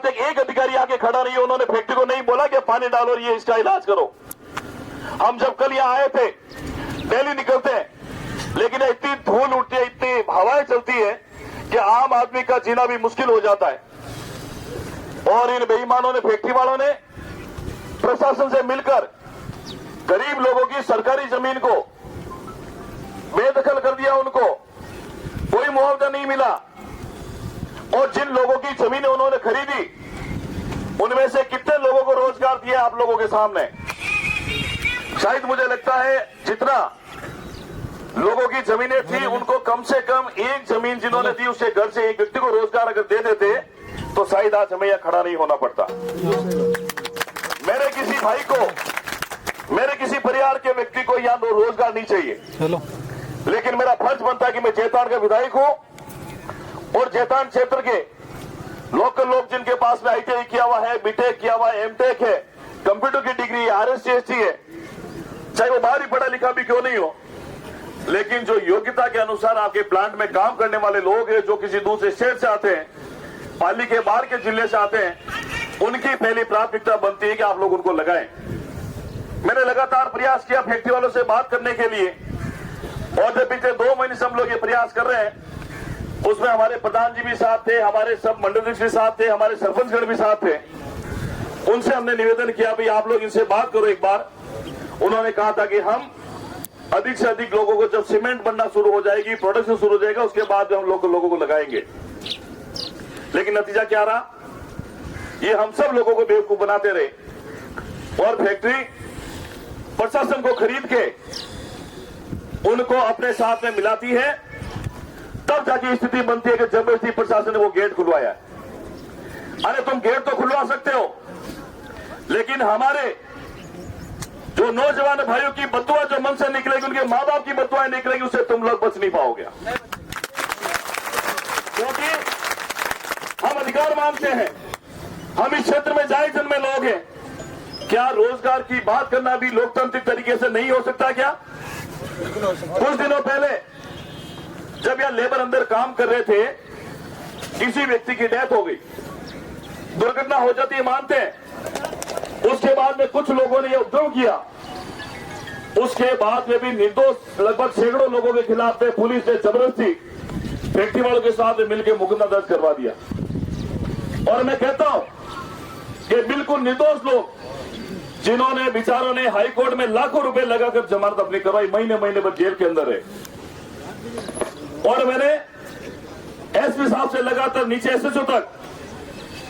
तक एक अधिकारी आके खड़ा नहीं है, उन्होंने फैक्ट्री को नहीं बोला कि पानी डालो और ये इसका इलाज करो। हम जब कल यहाँ आए थे, डेली निकलते हैं, लेकिन इतनी धूल उठती है, इतनी हवाएं चलती है कि आम आदमी का जीना भी मुश्किल हो जाता है। और इन बेईमानों ने, फैक्ट्री वालों ने प्रशासन से मिलकर गरीब लोगों की सरकारी जमीन को बेदखल कर दिया, उनको कोई मुआवजा नहीं मिला। और जिन लोगों की जमीनें उन्होंने खरीदी, उनमें से कितने लोगों को रोजगार दिया आप लोगों के सामने। शायद मुझे लगता है जितना लोगों की जमीनें थी, उनको कम से कम एक जमीन जिन्होंने दी, उससे घर से एक व्यक्ति को रोजगार अगर दे देते तो शायद आज हमें यहां खड़ा नहीं होना पड़ता। मेरे किसी भाई को, मेरे किसी परिवार के व्यक्ति को यहां रोजगार नहीं चाहिए, लेकिन मेरा फर्ज बनता है कि मैं जैतान का विधायक हूं और जैतान क्षेत्र के लोकल लोग जिनके पास में ITI किया हुआ है, बीटेक किया हुआ है, एमटेक है, कंप्यूटर की डिग्री है, RSCST है, चाहे वो बाहर ही पढ़ा लिखा भी क्यों नहीं हो, लेकिन जो योग्यता के अनुसार आपके प्लांट में काम करने वाले लोग हैं, जो किसी दूसरे शहर से आते हैं, पाली के बाहर के जिले से आते हैं, उनकी पहली प्राथमिकता बनती है कि आप लोग उनको लगाएं। मैंने लगातार प्रयास किया फैक्ट्री वालों से बात करने के लिए, और जब पिछले 2 महीने से हम लोग ये प्रयास कर रहे हैं, उसमें हमारे प्रधान जी भी साथ थे, हमारे सब मंडलाध्यक्ष भी साथ थे, हमारे सरपंचगण भी साथ थे। उनसे हमने निवेदन किया भाई आप लोग इनसे बात करो एक बार। उन्होंने कहा था कि हम अधिक से अधिक लोगों को, जब सीमेंट बनना शुरू हो जाएगी, प्रोडक्शन शुरू हो जाएगा, उसके बाद हम लोगों को लगाएंगे। लेकिन नतीजा क्या रहा, ये हम सब लोगों को बेवकूफ बनाते रहे और फैक्ट्री प्रशासन को खरीद के उनको अपने साथ में मिलाती है। तब जाके स्थिति बनती है कि जबरदस्ती प्रशासन ने वो गेट खुलवाया। अरे तुम गेट तो खुलवा सकते हो, लेकिन हमारे जो नौजवान भाइयों की बददुआ जो मन से निकलेगी, उनके मां बाप की बददुआएं निकलेगी, उससे तुम लोग बच नहीं पाओगे। क्योंकि हम अधिकार मांगते हैं, हम इस क्षेत्र में जाए जन्मे लोग हैं। क्या रोजगार की बात करना भी लोकतांत्रिक तरीके से नहीं हो सकता क्या? कुछ दिनों पहले जब यह लेबर अंदर काम कर रहे थे, किसी व्यक्ति की डेथ हो गई, दुर्घटना हो जाती है, मानते हैं। उसके बाद में कुछ लोगों ने यह उपद्रव किया, उसके बाद में भी निर्दोष लगभग सैकड़ों लोगों के खिलाफ में पुलिस ने जबरदस्ती फैक्ट्री वालों के साथ मिलकर मुकदमा दर्ज करवा दिया। और मैं कहता हूं कि बिल्कुल निर्दोष लोग, जिन्होंने बेचारों ने हाई कोर्ट में लाखों रुपए लगाकर जमानत अपनी करवाई, महीने महीने भर जेल के अंदर है। और मैंने SP साहब से लगातार नीचे SHO तक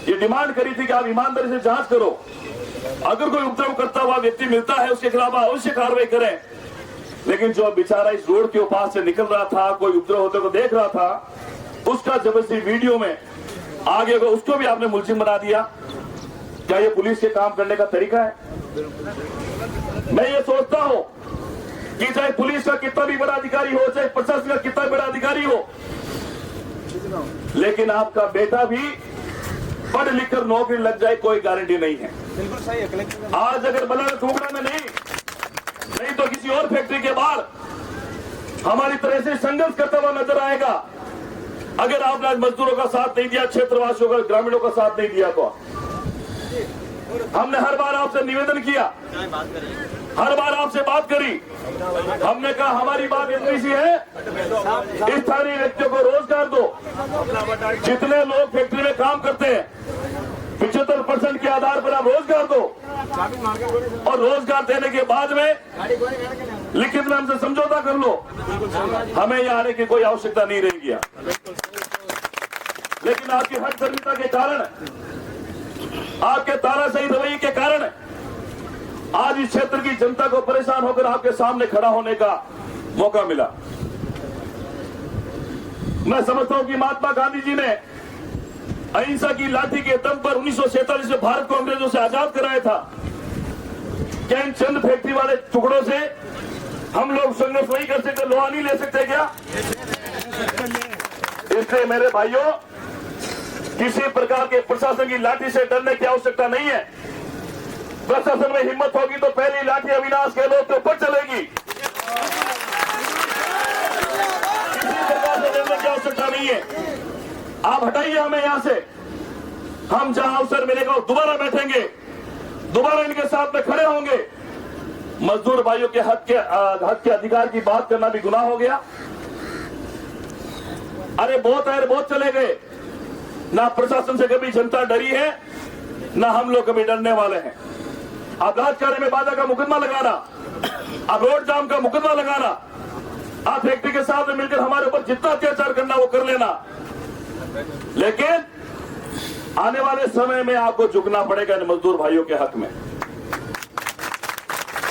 ये डिमांड करी थी कि आप ईमानदारी से जांच करो, अगर कोई उपद्रव करता हुआ व्यक्ति मिलता है उसके खिलाफ अवश्य कार्रवाई करें। लेकिन जो बेचारा इस रोड के पास से निकल रहा था, कोई उपद्रव होते को देख रहा था, उसका जबरदस्ती वीडियो में आगे को उसको भी आपने मुलजिम बना दिया। क्या ये पुलिस के काम करने का तरीका है? मैं ये सोचता हूं कि चाहे पुलिस का कितना भी बड़ा अधिकारी हो, चाहे प्रशासन का कितना बड़ा अधिकारी हो, लेकिन आपका बेटा भी पढ़ लिख कर नौकरी लग जाए, कोई गारंटी नहीं है। आज अगर बलर टुकड़ा में नहीं तो किसी और फैक्ट्री के बाहर हमारी तरह से संघर्ष करता हुआ नजर आएगा। अगर आपने आज मजदूरों का साथ नहीं दिया, क्षेत्रवासियों का, ग्रामीणों का साथ नहीं दिया, तो हमने हर बार आपसे निवेदन किया, हर बार आपसे बात करी। हमने कहा हमारी बात इतनी सी है, स्थानीय व्यक्तियों को रोजगार दो। जितने लोग फैक्ट्री में काम करते हैं 75% के आधार पर आप रोजगार दो, और रोजगार देने के बाद में लिखित में हमसे समझौता कर लो। हमें यहाँ आने की कोई आवश्यकता नहीं रहेगी। लेकिन आपकी हठधर्मिता के कारण, आपके तानाशाही रवैये के कारण आज इस क्षेत्र की जनता को परेशान होकर आपके सामने खड़ा होने का मौका मिला। मैं समझता हूं कि महात्मा गांधी जी ने अहिंसा की लाठी के दम पर 1947 में भारत को अंग्रेजों से आजाद कराया था। क्या इन चंद फैक्ट्री वाले टुकड़ों से हम लोग संघर्ष नहीं कर सकते, लोहा नहीं ले सकते क्या? इसलिए मेरे भाइयों, किसी प्रकार के प्रशासन की लाठी से डरने की आवश्यकता नहीं है। प्रशासन में हिम्मत होगी तो पहली लाठी अविनाश गहलोत के ऊपर चलेगी। किसी प्रकार से डरने की आवश्यकता नहीं है। आप हटाइए हमें यहां से। हम जहां अवसर मिलेगा दोबारा बैठेंगे, दोबारा इनके साथ में खड़े होंगे। मजदूर भाइयों के हक के अधिकार की बात करना भी गुनाह हो गया। अरे बहुत आए बहुत चले गए, ना प्रशासन से कभी जनता डरी है, ना हम लोग कभी डरने वाले हैं। अब राजकार्य में बाधा का मुकदमा लगाना, अब रोड जाम का मुकदमा लगाना, आप फैक्ट्री के साथ में मिलकर हमारे ऊपर जितना अत्याचार करना वो कर लेना, लेकिन आने वाले समय में आपको झुकना पड़ेगा इन मजदूर भाइयों के हक में।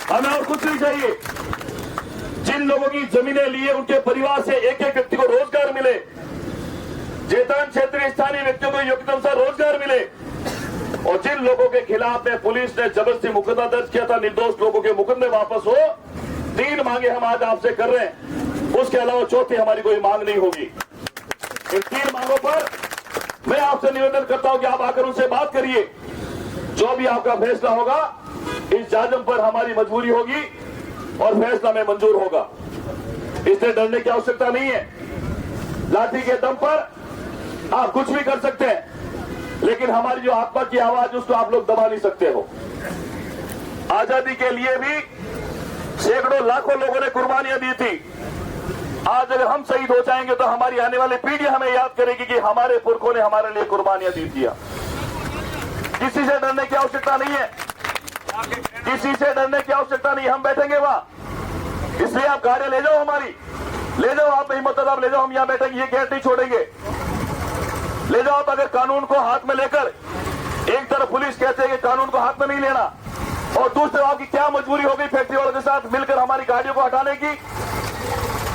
हमें और कुछ नहीं चाहिए। जिन लोगों की जमीनें लिए उनके परिवार से एक एक व्यक्ति को रोजगार मिले, जेतान क्षेत्रीय स्थानीय व्यक्तियों को योग्यता अनुसार रोजगार मिले, और जिन लोगों के खिलाफ में पुलिस ने जबरदस्ती मुकदमा दर्ज किया था, निर्दोष लोगों के मुकदमे वापस हो। 3 मांगे हम आज आपसे कर रहे हैं, उसके अलावा चौथी हमारी कोई मांग नहीं होगी। इन 3 मांगों पर मैं आपसे निवेदन करता हूं कि आप आकर उनसे बात करिए। जो भी आपका फैसला होगा, इस जाजम पर हमारी मजबूरी होगी और फैसला में मंजूर होगा। इससे डरने की आवश्यकता नहीं है। लाठी के दम पर आप कुछ भी कर सकते हैं, लेकिन हमारी जो आत्मा की आवाज उसको आप लोग दबा नहीं सकते हो। आजादी के लिए भी सैकड़ों लाखों लोगों ने कुर्बानियां दी थी। आज अगर हम शहीद हो जाएंगे तो हमारी आने वाली पीढ़ी हमें याद करेगी कि हमारे पुरखों ने हमारे लिए कुर्बानियां दी थी। किसी से डरने की आवश्यकता नहीं है, किसी से डरने की आवश्यकता नहीं। हम बैठेंगे वहां, इसलिए आप गाड़ियां ले जाओ, हमारी ले जाओ, आप हिम्मत आप ले जाओ, हम यहां बैठेंगे, ये गेट नहीं छोड़ेंगे। ले जाओ आप, अगर कानून को हाथ में लेकर, एक तरफ पुलिस कहते हैं कि कानून को हाथ में नहीं लेना, और दूसरी तरफ आपकी क्या मजबूरी हो गई फैक्ट्री वालों के साथ मिलकर हमारी गाड़ियों को हटाने की।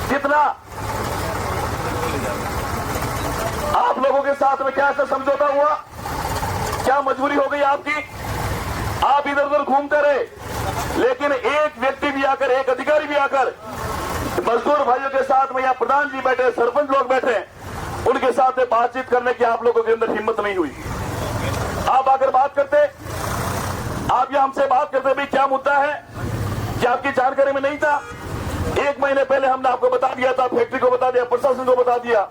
कितना आप लोगों के साथ में क्या ऐसा समझौता हुआ, क्या मजबूरी हो गई आपकी। आप इधर उधर घूमते रहे, लेकिन एक व्यक्ति भी आकर, एक अधिकारी भी आकर मजदूर भाइयों के साथ में, या प्रधान जी बैठे, सरपंच लोग बैठे, उनके साथ में बातचीत करने की आप लोगों के अंदर हिम्मत नहीं हुई। आप आकर बात करते, आप यहां हमसे बात करते, भाई क्या मुद्दा है, क्या आपकी जानकारी में नहीं था। 1 महीने पहले हमने आपको बता दिया था, फैक्ट्री को बता दिया, प्रशासन को बता दिया,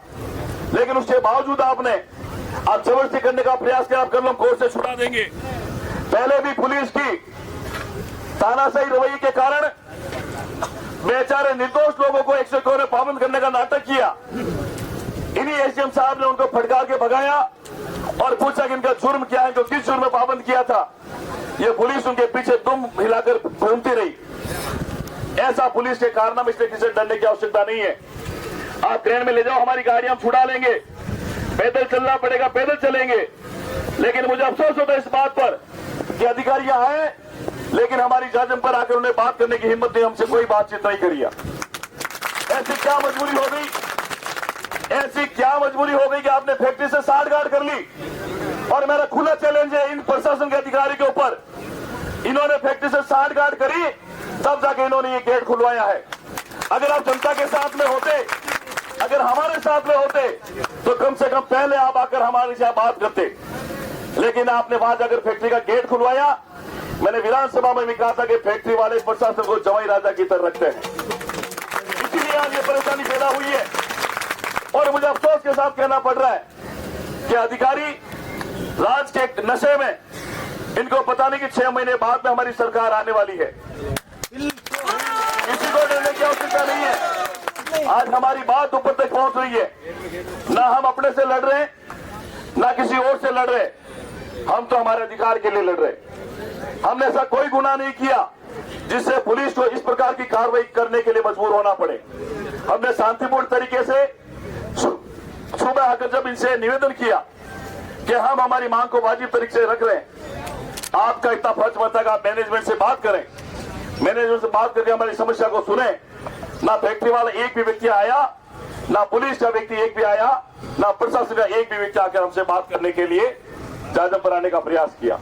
लेकिन उसके बावजूद आपने आप जबरदस्ती करने का प्रयास किया। आप कर लो, कोर्ट से छुड़ा देंगे। पहले भी पुलिस की तानाशाही रवैये के कारण बेचारे निर्दोष लोगों को 101 ने पाबंद करने का नाटक किया। इन्हीं एसडीएम साहब ने उनको फटकार के भगाया और पूछा कि इनका जुर्म क्या है, जो किस जुर्म में पाबंद किया था। ये पुलिस उनके पीछे दुम हिलाकर घूमती रही। ऐसा पुलिस के कारनामे, इसलिए किसी से डरने की आवश्यकता नहीं है। आप ट्रेन में ले जाओ, हमारी गाड़ियां हम छुड़ा लेंगे, पैदल चलना पड़ेगा, पैदल चलेंगे। लेकिन मुझे अफसोस होता है इस बात पर कि अधिकारी आए, लेकिन हमारी जाजम पर आकर उन्हें बात करने की हिम्मत नहीं, हमसे कोई बातचीत नहीं करी। ऐसी क्या मजबूरी हो गई, ऐसी क्या मजबूरी हो गई कि आपने फैक्ट्री से साठगांठ कर ली। और मेरा खुला चैलेंज है इन प्रशासन के अधिकारी के ऊपर, इन्होंने फैक्ट्री से साठगांठ करी, तब जाके इन्होंने ये गेट खुलवाया है। अगर आप जनता के साथ में होते, अगर हमारे साथ में होते, तो कम से कम पहले आप आकर हमारे साथ बात करते। लेकिन आपने वहां जाकर फैक्ट्री का गेट खुलवाया। मैंने विधानसभा में भी कहा था कि फैक्ट्री वाले प्रशासन को जवाई राजा की तरह रखते हैं, इसीलिए आज ये परेशानी पैदा हुई है। और मुझे अफसोस के साथ कहना पड़ रहा है कि अधिकारी राज के नशे में, इनको पता नहीं कि 6 महीने बाद में हमारी सरकार आने वाली है। किसी को डरने की आवश्यकता नहीं है। आज हमारी बात ऊपर तक पहुंच रही है। ना हम अपने से लड़ रहे, ना किसी और से लड़ रहे, हम तो हमारे अधिकार के लिए लड़ रहे। हमने ऐसा कोई गुनाह नहीं किया जिससे पुलिस को इस प्रकार की कार्रवाई करने के लिए मजबूर होना पड़े। हमने शांतिपूर्ण तरीके से सुबह आकर जब इनसे निवेदन किया कि हम हमारी मांग को वाजिब तरीके से रख रहे हैं, आपका इतना फर्ज बनता है कि आप मैनेजमेंट से बात करें, मैनेजमेंट से बात करके हमारी समस्या को सुने। ना फैक्ट्री वाला एक भी व्यक्ति आया, ना पुलिस का व्यक्ति एक भी आया, ना प्रशासन का एक भी व्यक्ति आकर हमसे बात करने के लिए जाजम पर आने का प्रयास किया।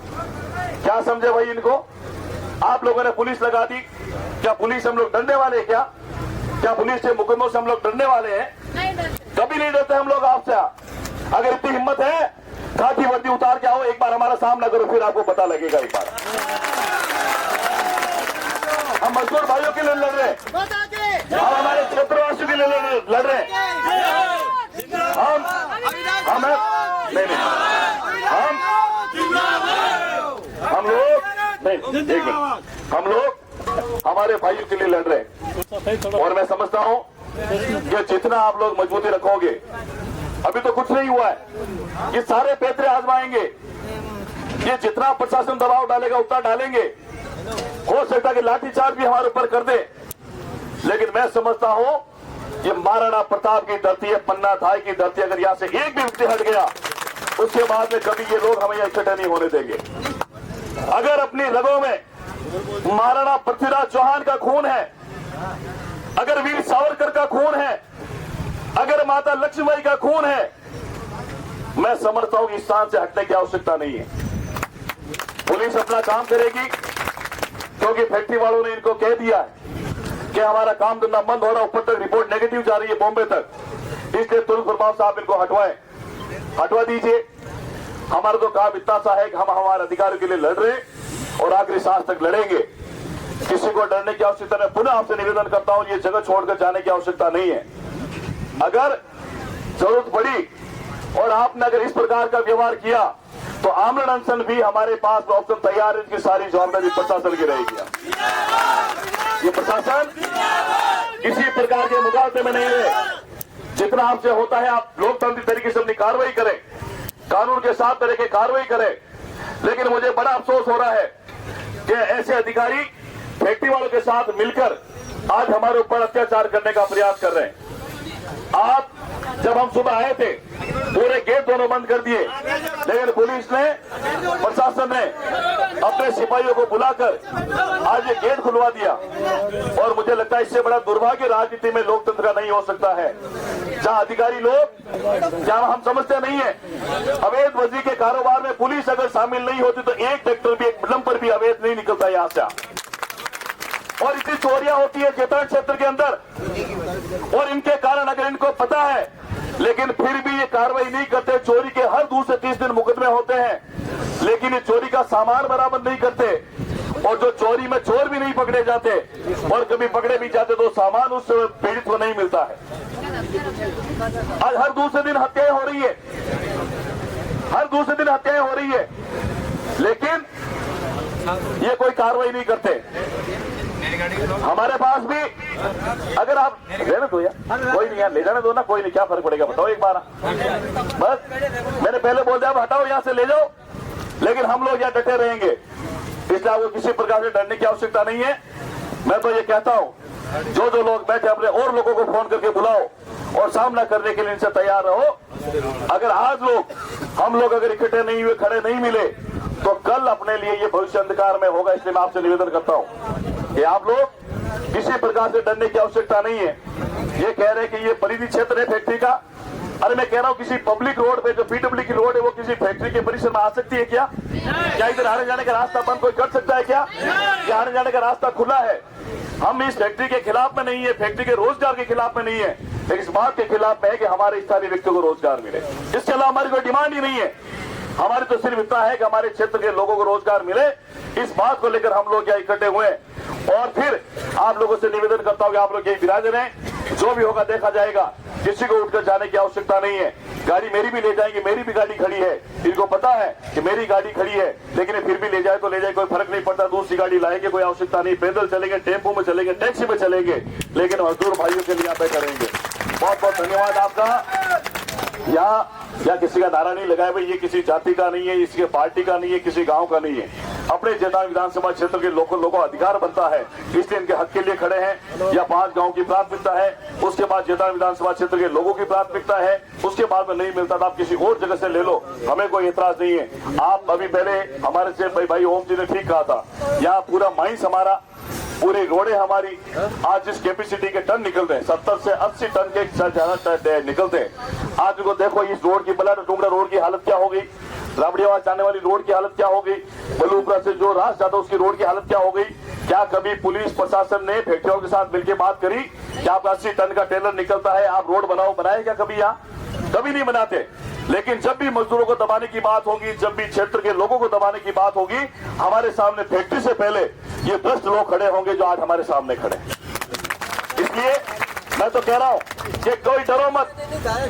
क्या समझे भाई इनको? आप लोगों ने पुलिस लगा दी। क्या पुलिस हम लोग डरने वाले हैं? क्या पुलिस के मुकदमों से हम लोग डरने वाले हैं? कभी नहीं डरते हम लोग आपसे। अगर इतनी हिम्मत है, खाकी वर्दी उतार के आओ, एक बार हमारा सामना करो, फिर आपको पता लगेगा। एक बार हम मजदूर भाइयों के लिए लड़ रहे हैं, हम हमारे क्षेत्रवासियों के लिए लड़ रहे हैं। हम नहीं, हम लोग नहीं, एक मिनट, हम लोग हमारे भाइयों के लिए लड़ रहे हैं और मैं समझता हूं कि जितना आप लोग मजबूती रखोगे, अभी तो कुछ नहीं हुआ है, ये सारे पैतरे आजमाएंगे, ये जितना प्रशासन दबाव डालेगा उतना डालेंगे, हो सकता है कि लाठीचार्ज भी हमारे ऊपर कर दे, लेकिन मैं समझता हूं ये महाराणा प्रताप की धरती है, पन्ना धाय की धरती, अगर यहां से एक भी व्यक्ति हट गया उसके बाद में कभी ये लोग हमें इकट्ठे नहीं होने देंगे। अगर अपनी रगों में महाराणा पृथ्वीराज चौहान का खून है, अगर वीर सावरकर का खून है, अगर माता लक्ष्मीबाई का खून है, मैं समझता हूं कि इस स्थान से हटने की आवश्यकता नहीं है। पुलिस अपना काम करेगी, क्योंकि फैक्ट्री वालों ने इनको कह दिया है कि हमारा काम धंधा बंद हो रहा, ऊपर तक रिपोर्ट नेगेटिव जा रही है बॉम्बे तक, इसलिए तुरंत फरमान साहब इनको हटवा दीजिए। हमारा तो काम इतना सा है कि हम हमारे अधिकारों के लिए लड़ रहे हैं और आखिरी सांस तक लड़ेंगे, किसी को डरने की आवश्यकता नहीं। पुनः आपसे निवेदन करता हूं, ये जगह छोड़कर जाने की आवश्यकता नहीं है। अगर जरूरत पड़ी और आपने अगर इस प्रकार का व्यवहार किया तो आमरण अनशन भी हमारे पास ऑप्शन तैयार है, इसकी सारी जवाबदारी प्रशासन की रहेगी। ये प्रशासन किसी प्रकार के मुकाबले में नहीं है, जितना आपसे होता है आप लोकतांत्रिक तरीके से अपनी कार्रवाई करें, कानून के साथ तरह की कार्रवाई करें। लेकिन मुझे बड़ा अफसोस हो रहा है कि ऐसे अधिकारी फैक्ट्री वालों के साथ मिलकर आज हमारे ऊपर अत्याचार करने का प्रयास कर रहे हैं। आप जब हम सुबह आए थे पूरे गेट दोनों बंद कर दिए, लेकिन पुलिस ने, प्रशासन ने अपने सिपाहियों को बुलाकर आज ये गेट खुलवा दिया। और मुझे लगता है इससे बड़ा दुर्भाग्य राजनीति में लोकतंत्र का नहीं हो सकता है, जहां अधिकारी लोग, जहां हम समझते नहीं है अवैध बजरी के कारोबार में पुलिस अगर शामिल नहीं होती तो एक ट्रैक्टर भी, एक डंपर भी अवैध नहीं निकलता यहां से। और इतनी चोरियां होती है जेतन क्षेत्र के अंदर, और इनके कारण अगर इनको पता है लेकिन फिर भी ये कार्रवाई नहीं करते। चोरी के हर दूसरे 30 दिन मुकदमे होते हैं, लेकिन ये चोरी का सामान बरामद नहीं करते, और जो चोरी में चोर भी नहीं पकड़े जाते, और कभी पकड़े भी जाते तो सामान उस पीड़ित को नहीं मिलता है। आज हर दूसरे दिन हत्याएं हो रही है, हर दूसरे दिन हत्याएं हो रही है, लेकिन ये कोई कार्रवाई नहीं करते। हमारे पास भी अगर आप लेने दो यार, कोई नहीं यार, ले जाने दो ना, कोई नहीं, क्या फर्क पड़ेगा बताओ एक बार। बस मैंने पहले बोल दिया हटाओ यहां से ले जाओ, लेकिन हम लोग यहाँ डटे रहेंगे, इसलिए आपको किसी प्रकार से डरने की आवश्यकता नहीं है। मैं तो ये कहता हूं जो जो लोग बैठे अपने और लोगों को फोन करके बुलाओ और सामना करने के लिए इनसे तैयार रहो। अगर आज हम लोग अगर इकट्ठे नहीं हुए, खड़े नहीं मिले, तो कल अपने लिए ये भविष्य अंधकार में होगा। इसलिए मैं आपसे निवेदन करता हूं कि आप लोग किसी प्रकार से डरने की आवश्यकता नहीं है। ये कह रहे हैं कि ये परिधि क्षेत्र है फैक्ट्री का, अरे मैं कह रहा हूं किसी पब्लिक रोड पे, जो पीडब्ल्यू की रोड है, वो किसी फैक्ट्री के परिसर में आ सकती है क्या? क्या इधर आने जाने का रास्ता बंद कोई कर सकता है क्या? आने जाने का रास्ता खुला है। हम इस फैक्ट्री के खिलाफ में नहीं है, फैक्ट्री के रोजगार के खिलाफ में नहीं है, लेकिन इस बात के खिलाफ में है कि हमारे स्थानीय व्यक्तियों को रोजगार मिले। इसके अलावा हमारी कोई डिमांड ही नहीं है। हमारी तो सिर्फ इतना है कि हमारे क्षेत्र के लोगों को रोजगार मिले, इस बात को लेकर हम लोग यहाँ इकट्ठे हुए। और फिर आप लोगों से निवेदन करता हूँ कि आप लोग यही विराजन हैं, जो भी होगा देखा जाएगा, किसी को उठकर जाने की आवश्यकता नहीं है। गाड़ी मेरी भी ले जाएंगे, मेरी भी गाड़ी खड़ी है, इनको पता है कि मेरी गाड़ी खड़ी है, लेकिन फिर भी ले जाए तो ले जाए, कोई फर्क नहीं पड़ता। दूसरी गाड़ी लाएंगे, कोई आवश्यकता नहीं, पैदल चलेंगे, टेम्पो में चलेंगे, टैक्सी में चलेंगे, लेकिन मजदूर भाइयों के लिए यहाँ पे करेंगे। बहुत बहुत धन्यवाद आपका। यहाँ किसी का नारा नहीं लगाया भाई, ये किसी जाति का नहीं है, इसके पार्टी का नहीं है, किसी गांव का नहीं है, अपने जैतान विधानसभा क्षेत्र के लोगों को अधिकार बनता है, इसलिए इनके हक के लिए खड़े हैं। या 5 गांव की प्राथमिकता है, उसके बाद जैतान विधानसभा क्षेत्र के लोगों की प्राथमिकता है, उसके बाद में नहीं मिलता तो आप किसी और जगह से ले लो, हमें कोई एतराज नहीं है। आप अभी पहले हमारे से भाई ओम जी ने ठीक कहा था, यहाँ पूरा माइंस हमारा, पूरी रोडें हमारी, आज जिस कैपेसिटी के टन निकलते हैं 70 से 80 टन के ज्यादा निकलते हैं। आज को देखो इस रोड की, बला टुकड़ा रोड की हालत क्या हो गई, राबड़ियावास जाने वाली रोड की हालत क्या हो गई, बलूपरा से जो रास जाता उसकी रोड की हालत क्या हो गई। क्या कभी पुलिस प्रशासन ने फैक्ट्रियों के साथ मिलकर बात करी कि आप 80 टन का टेलर निकलता है, आप रोड बनाए क्या कभी? यहाँ कभी नहीं बनाते। लेकिन जब भी मजदूरों को दबाने की बात होगी, जब भी क्षेत्र के लोगों को दबाने की बात होगी, हमारे सामने फैक्ट्री से पहले ये भ्रष्ट लोग खड़े होंगे जो आज हमारे सामने खड़े। इसलिए मैं तो कह रहा हूँ कि कोई डरो मत,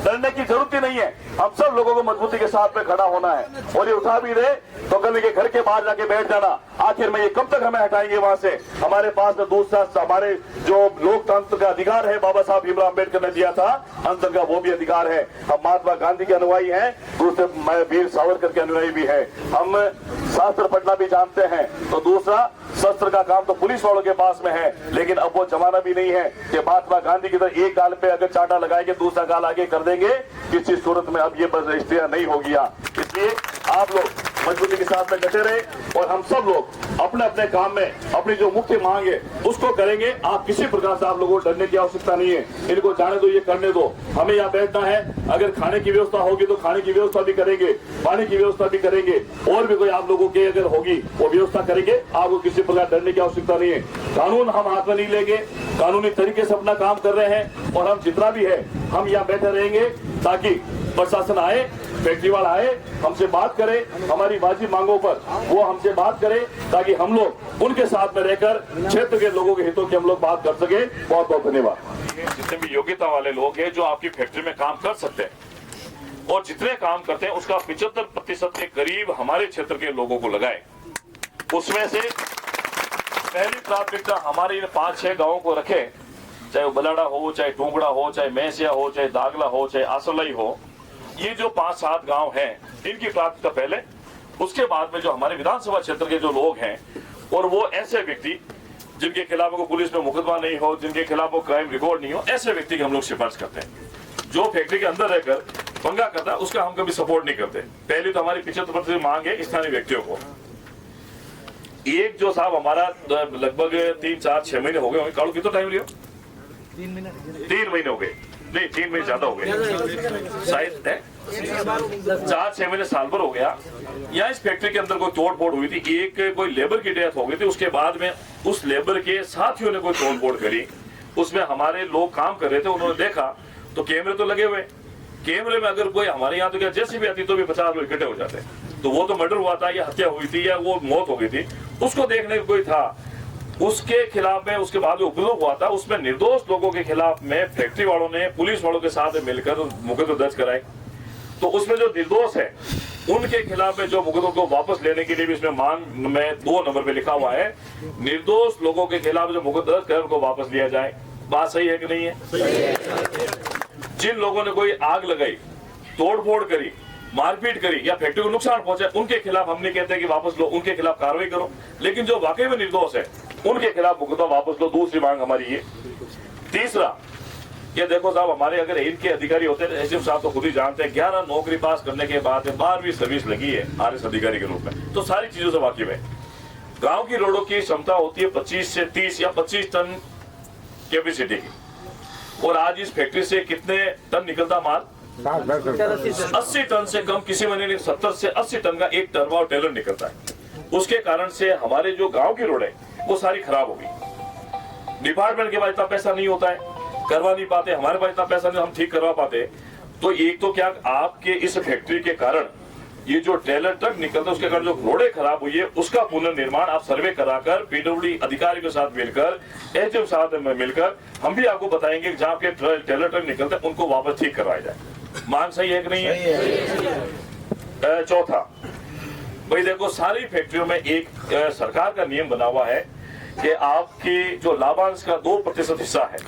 डरने की जरूरत ही नहीं है। हम सब लोगों को मजबूती के साथ में खड़ा होना है, और ये उठा भी दे तो कल के घर के बाहर जाके बैठ जाना। आखिर में ये कब तक हमें हटाएंगे वहां से? हमारे पास में दूसरा हमारे जो लोकतंत्र का अधिकार है बाबा साहब भीमराव अम्बेडकर ने दिया था अंतर का, वो भी अधिकार है। हम महात्मा गांधी के अनुयायी हैं, दूसरे वीर सावरकर के अनुयायी भी है। हम शास्त्र पढ़ना भी जानते हैं, तो दूसरा शस्त्र का काम तो पुलिस वालों के पास में है। लेकिन अब वो जमाना भी नहीं है कि महात्मा गांधी की तरह एक गाल पे अगर चाटा लगाएंगे दूसरा गाल आगे कर देंगे, किसी सूरत में अब ये रजिस्ट्रियां नहीं होगी। इसलिए आप लोग मजबूती के साथ में डटे रहे, और हम सब लोग अपने अपने काम में अपनी जो मुख्य मांग है उसको करेंगे। आप किसी प्रकार से आप लोगों को डरने की आवश्यकता नहीं है। इनको जाने दो, ये करने दो। हमें यहाँ बैठना है, अगर खाने की व्यवस्था होगी तो खाने की व्यवस्था भी करेंगे, पानी की व्यवस्था भी करेंगे, और भी कोई आप लोगों की अगर होगी वो व्यवस्था करेंगे। आपको किसी प्रकार डरने की आवश्यकता नहीं है। कानून हम हाथ में नहीं लेंगे, कानूनी तरीके से अपना काम कर रहे हैं, और हम जितना भी है हम यहाँ बैठे रहेंगे ताकि प्रशासन आए, फैक्ट्री वाला आए, हमसे बात करे, हमारी वाजिब मांगों पर वो हमसे बात करे, ताकि हम लोग उनके साथ में रहकर क्षेत्र के लोगों के हितों की हम लोग बात कर सके। बहुत बहुत धन्यवाद। जितने भी योग्यता वाले लोग हैं जो आपकी फैक्ट्री में काम कर सकते हैं, और जितने काम करते हैं उसका 75% के करीब हमारे क्षेत्र के लोगों को लगाए। उसमें से पहली प्राथमिकता हमारे इन 5-6 गाँवों को रखे, चाहे वो बलाड़ा हो, चाहे टोंगड़ा हो, चाहे मैसिया हो, चाहे दागला हो, चाहे आसलाई हो। ये जो 5-7 गांव हैं इनकी प्राथमिकता पहले, उसके बाद में जो हमारे विधानसभा क्षेत्र के जो लोग हैं, और वो ऐसे व्यक्ति जिनके खिलाफ को पुलिस में मुकदमा नहीं हो, जिनके खिलाफ वो क्राइम रिकॉर्ड नहीं हो, ऐसे व्यक्ति की हम लोग सिफारिश करते हैं। जो फैक्ट्री के अंदर रहकर पंगा करता है उसका हम कभी सपोर्ट नहीं करते। पहले तो हमारी 75% मांग है स्थानीय व्यक्तियों को। एक जो साहब हमारा लगभग 3-4-6 महीने हो गए, कालू कितना टाइम लिया? 3 महीने हो गए, नहीं 3 महीने ज्यादा हो गए शायद है, 4-6 महीने, साल भर हो गया। यहाँ इस फैक्ट्री के अंदर कोई तोड़ फोड़ हुई थी, एक कोई लेबर की डेथ हो गई थी, उसके बाद में उस लेबर के साथियों ने कोई तोड़ फोड़ करी। उसमें हमारे लोग काम कर रहे थे, उन्होंने देखा तो कैमरे तो लगे हुए, कैमरे में अगर कोई हमारे यहाँ तो क्या जैसे भी आती तो भी 50 लोग इकट्ठे हो जाते, तो वो तो मर्डर हुआ था या हत्या हुई थी या वो मौत हो गई थी, उसको देखने को कोई था। उसके खिलाफ में उसके बाद जो उपयोग हुआ था उसमें निर्दोष लोगों के खिलाफ में फैक्ट्री वालों ने पुलिस वालों के साथ मिलकर मुकदमे दर्ज कराए। तो उसमें जो निर्दोष है उनके खिलाफ में जो मुकदमों को वापस लेने के लिए भी इसमें मांग में 2 नंबर पे लिखा हुआ है, निर्दोष लोगों के खिलाफ जो मुकदमा दर्ज कर उनको वापस लिया जाए। बात सही है कि नहीं है? जिन लोगों ने कोई आग लगाई, तोड़फोड़ करी, मारपीट करी या फैक्ट्री को नुकसान पहुंचा, उनके खिलाफ हम नहीं कहते कि वापस लो, उनके खिलाफ कार्रवाई करो। लेकिन जो वाकई में निर्दोष है उनके खिलाफ मुकदमा वापस लो, दूसरी मांग हमारी ये। तीसरा, ये देखो साहब, हमारे अगर इनके अधिकारी होते हैं, एसडीएम साहब तो खुद ही जानते हैं, 11 नौकरी पास करने के बाद 12वीं सर्विस लगी है आरएस अधिकारी के रूप में, तो सारी चीजों से वाकिफ है। गांव की रोडों की क्षमता होती है 25 से 30 या 25 टन कैपेसिटी की, और आज इस फैक्ट्री से कितने टन निकलता माल? 80 टन से कम किसी महीने 70 से 80 टन का एक टर्बा और टेलर निकलता है। उसके कारण से हमारे जो गांव की रोड है वो सारी खराब हो गई। डिपार्टमेंट के पास इतना पैसा नहीं होता है, करवा नहीं पाते, हमारे पास इतना पैसा नहीं हम ठीक करवा पाते। तो एक तो क्या आपके इस फैक्ट्री के कारण ये जो ट्रेलर ट्रक निकलता है उसके कारण जो रोडें खराब हुई है उसका पुनर्निर्माण आप सर्वे कराकर पीडब्ल्यूडी अधिकारी के साथ मिलकर, एचएम साथ में मिलकर हम भी आपको बताएंगे जहाँ के ट्रेलर ट्रक निकलते हैं उनको वापस ठीक करवाया जाए। मांग सही है कि नहीं है? चौथा, भाई देखो, सारी फैक्ट्रियों में एक सरकार का नियम बना हुआ है कि आपकी जो लाभांश का 2% हिस्सा है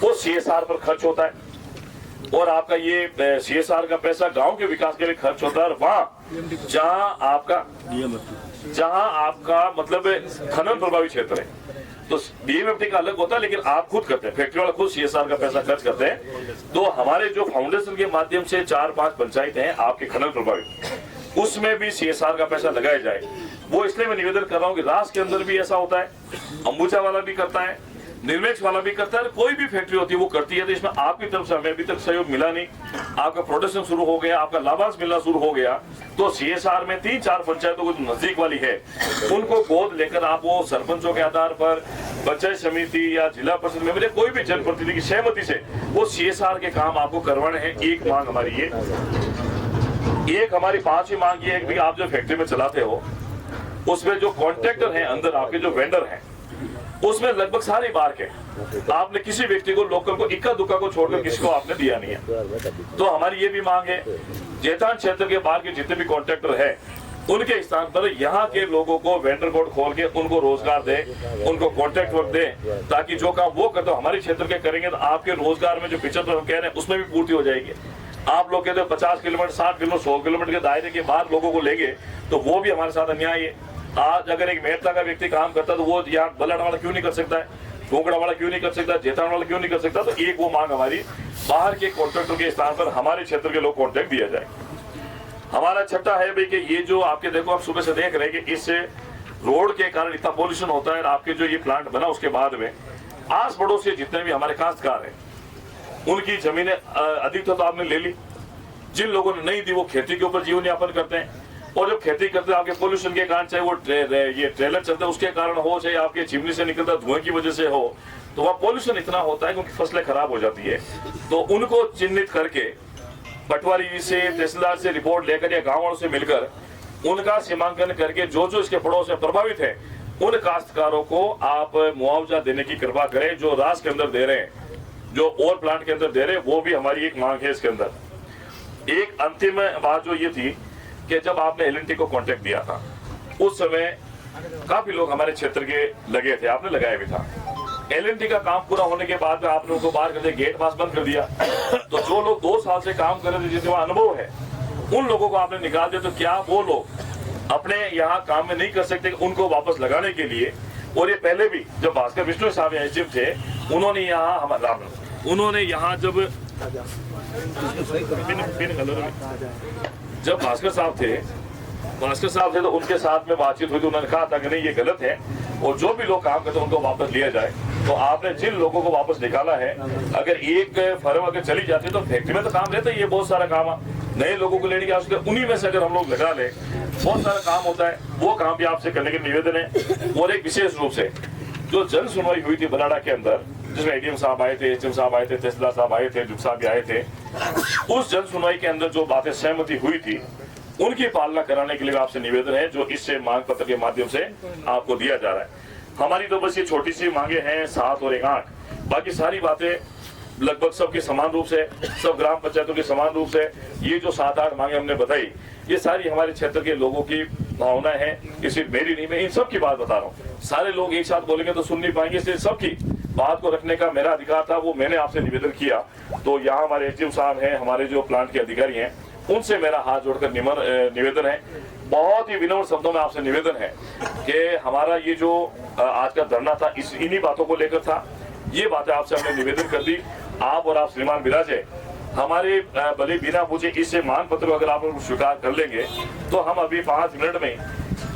वो सीएसआर पर खर्च होता है, और आपका ये सीएसआर का पैसा गांव के विकास के लिए खर्च होता है। और वहां जहां आपका मतलब खनन प्रभावित क्षेत्र है तो डीएमएफटी का अलग होता है, लेकिन आप खुद करते हैं, फैक्ट्री वाला खुद सीएसआर का पैसा खर्च करते हैं। तो हमारे जो फाउंडेशन के माध्यम से 4-5 पंचायतें हैं आपके खनन प्रभावित, उसमें भी सीएसआर का पैसा लगाया जाए। वो इसलिए मैं निवेदन कर रहा हूँ कि रास के अंदर भी ऐसा होता है, अंबुजा वाला भी करता है, निर्मेक्स वाला भी करता है, कोई भी फैक्ट्री होती है वो करती है। तो इसमें आपकी तरफ से हमें अभी तक सहयोग मिला नहीं, आपका प्रोडक्शन शुरू हो गया, आपका लाभांश मिलना शुरू हो गया, तो सीएसआर में 3-4 पंचायतों को जो नजदीक वाली है उनको गोद लेकर आप वो सरपंचों के आधार पर, पंचायत समिति या जिला परिषद में कोई भी जनप्रतिनिधि की सहमति से वो सीएसआर के काम आपको करवाने हैं। एक मांग हमारी ये। एक हमारी 5वीं मांग ये है कि आप जो फैक्ट्री में चलाते हो उसमें जो कॉन्ट्रैक्टर हैं अंदर, आपके जो वेंडर हैं, उसमें लगभग सारे बाहर के, आपने किसी व्यक्ति को लोकल को इक्का दुक्का को छोड़कर किसी को आपने दिया नहीं है। तो हमारी ये भी मांग है जैतान क्षेत्र के बाहर के जितने भी कॉन्ट्रैक्टर है उनके स्थान पर यहाँ के लोगों को वेंडर कोड खोल के उनको रोजगार दे, उनको कॉन्ट्रैक्ट वर्क दे, ताकि जो काम वो करते हो हमारे क्षेत्र के करेंगे तो आपके रोजगार में जो 75 हम कह रहे हैं उसमें भी पूर्ति हो जाएगी। आप लोग कहते हो 50 किलोमीटर 60 किलोमीटर 100 किलोमीटर के दायरे के बाद लोगों को लेंगे तो वो भी हमारे साथ अन्याय है। आज अगर एक मेहता का व्यक्ति काम करता है तो वो यहाँ बल्लाड़ वाला क्यों नहीं कर सकता है, ढोकड़ा वाला क्यों नहीं कर सकता, जेतान वाला क्यों नहीं कर सकता। तो एक वो मांग हमारी बाहर के कॉन्ट्रैक्टर के स्थान पर हमारे क्षेत्र के लोग कॉन्ट्रैक्ट दिया जाए। हमारा छठा है भाई कि ये जो आपके देखो आप सुबह से देख रहे हैं कि इस रोड के कारण इतना पोल्यूशन होता है। आपके जो ये प्लांट बना उसके बाद में आस पड़ोस के जितने भी हमारे काश्तकार हैं उनकी जमीनें अधिकतर तो आपने ले ली, जिन लोगों ने नहीं दी वो खेती के ऊपर जीवन यापन करते हैं। और जब खेती करते हैं आपके पोल्यूशन के कारण, चाहे वो ये ट्रेलर चलते हैं उसके कारण हो, चाहे आपके चिमनी से निकलता धुएं की वजह से हो, तो वहाँ पोल्यूशन इतना होता है क्योंकि फसलें खराब हो जाती है। तो उनको चिन्हित करके पटवारी से तहसीलदार से रिपोर्ट लेकर या गाँव वालों से मिलकर उनका सीमांकन करके जो जो इसके पड़ोस में प्रभावित है उन काश्तकारों को आप मुआवजा देने की कृपा करें। जो रास के अंदर दे रहे हैं, जो और प्लांट के अंदर दे रहे हैं, वो भी हमारी एक मांग है इसके अंदर। एक अंतिम बात जो ये थी कि जब आपने एल&टी को कॉन्ट्रैक्ट दिया था उस समय काफी लोग हमारे क्षेत्र के लगे थे, आपने लगाया भी था। एल&टी का काम पूरा होने के बाद में आपने उनको बाहर कर दिया, गेट पास बंद कर दिया। तो जो लोग 2 साल से काम कर रहे थे जिसमें अनुभव है उन लोगों को आपने निकाल दिया। तो क्या वो लोग अपने यहाँ काम में नहीं कर सकते उनको वापस लगाने के लिए? और ये पहले भी जब भास्कर बिश्नोई साहब एसडीएम थे उन्होंने यहाँ जब भास्कर साहब थे तो उनके साथ में बातचीत हुई तो उन्होंने कहा था कि नहीं ये गलत है और जो भी लोग काम करते हैं उनको वापस लिया जाए। तो आपने जिन लोगों को वापस निकाला है, अगर एक फर्म अगर चली जाती है तो फैक्ट्री में तो काम रहता है, ये बहुत सारा काम है। नए लोगों को लेने की आवश्यकता, उन्हीं में से अगर हम लोग लगा ले बहुत सारा काम होता है, वो काम भी आपसे करने के निवेदन है। और एक विशेष रूप से जो जन सुनवाई हुई थी बलाड़ा के अंदर, जिसमें एडीएम साहब आए थे, एचएम साहब आए थे, तहसीलदार साहब आए थे, साहब भी आए थे, उस जन सुनवाई के अंदर जो बातें सहमति हुई थी उनकी पालना कराने के लिए आपसे निवेदन है जो इस मांग पत्र के माध्यम से आपको दिया जा रहा है। हमारी तो बस ये छोटी सी मांगे हैं 7 और 1 8, बाकी सारी बातें लगभग सबकी समान रूप से, सब ग्राम पंचायतों की समान रूप से ये जो 7 8 मांगे हमने बताई, ये सारी हमारे क्षेत्र के लोगों की भावना है। ये सिर्फ मेरी नहीं, मैं इन सब की बात बता रहा हूँ। सारे लोग एक साथ बोलेंगे तो सुन नहीं पाएंगे, इसलिए सबकी बात को रखने का मेरा अधिकार था, वो मैंने आपसे निवेदन किया। तो यहाँ हमारे एसडीएम साहब हैं, हमारे जो प्लांट के अधिकारी हैं, उनसे मेरा हाथ जोड़कर निवेदन है, बहुत ही विनम्र शब्दों में आपसे निवेदन है कि हमारा ये जो आज का धरना था इन्हीं बातों को लेकर था। ये बातें आपसे हमने निवेदन कर दी। आप और आप श्रीमान विराजे हमारे भले बिना पूछे इस मांग पत्र अगर आप स्वीकार कर लेंगे तो हम अभी 5 मिनट में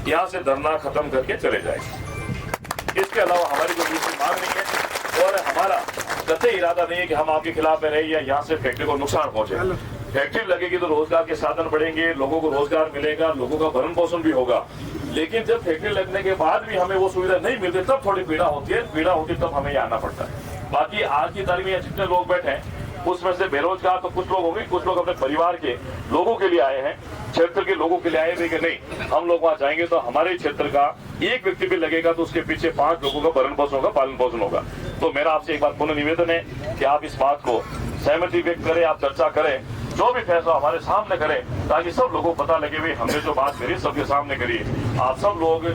यहाँ से धरना खत्म करके चले जाएंगे। इसके अलावा हमारी कोई दूसरी मांग नहीं है और हमारा कतई इरादा नहीं है कि हम आपके खिलाफ में रहे या यहाँ से फैक्ट्री को नुकसान पहुंचे। फैक्ट्री लगेगी तो रोजगार के साधन बढ़ेंगे, लोगों को रोजगार मिलेगा, लोगों का भरण पोषण भी होगा। लेकिन जब फैक्ट्री लगने के बाद भी हमें वो सुविधा नहीं मिलती तब थोड़ी पीड़ा होती है, पीड़ा होती तब हमें यहाँ आना पड़ता है। बाकी आज की तारीख में जितने लोग बैठे हैं उसमें से बेरोजगार तो कुछ लोग होंगे, कुछ लोग अपने परिवार के लोगों के लिए आए हैं, क्षेत्र के लोगों के लिए आए थे कि नहीं हम लोग वहाँ जाएंगे तो हमारे क्षेत्र का एक व्यक्ति भी लगेगा तो उसके पीछे 5 लोगों का भरण पोषण होगा, पालन पोषण होगा। तो मेरा आपसे एक बार पुनः निवेदन है कि आप इस बात को सहमति व्यक्त करें, आप चर्चा करें, जो भी फैसला हमारे सामने करें ताकि सब लोगों को पता लगे भाई हमने जो बात करी सबके सामने करी। आप सब लोग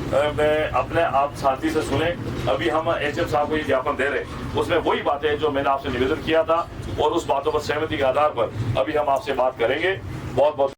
अपने आप शांति से सुने। अभी हम एचएम साहब को ये ज्ञापन दे रहे उसमें वही बातें जो मैंने आपसे निवेदन किया था और उस बातों पर सहमति के आधार पर अभी हम आपसे बात करेंगे। बहुत बहुत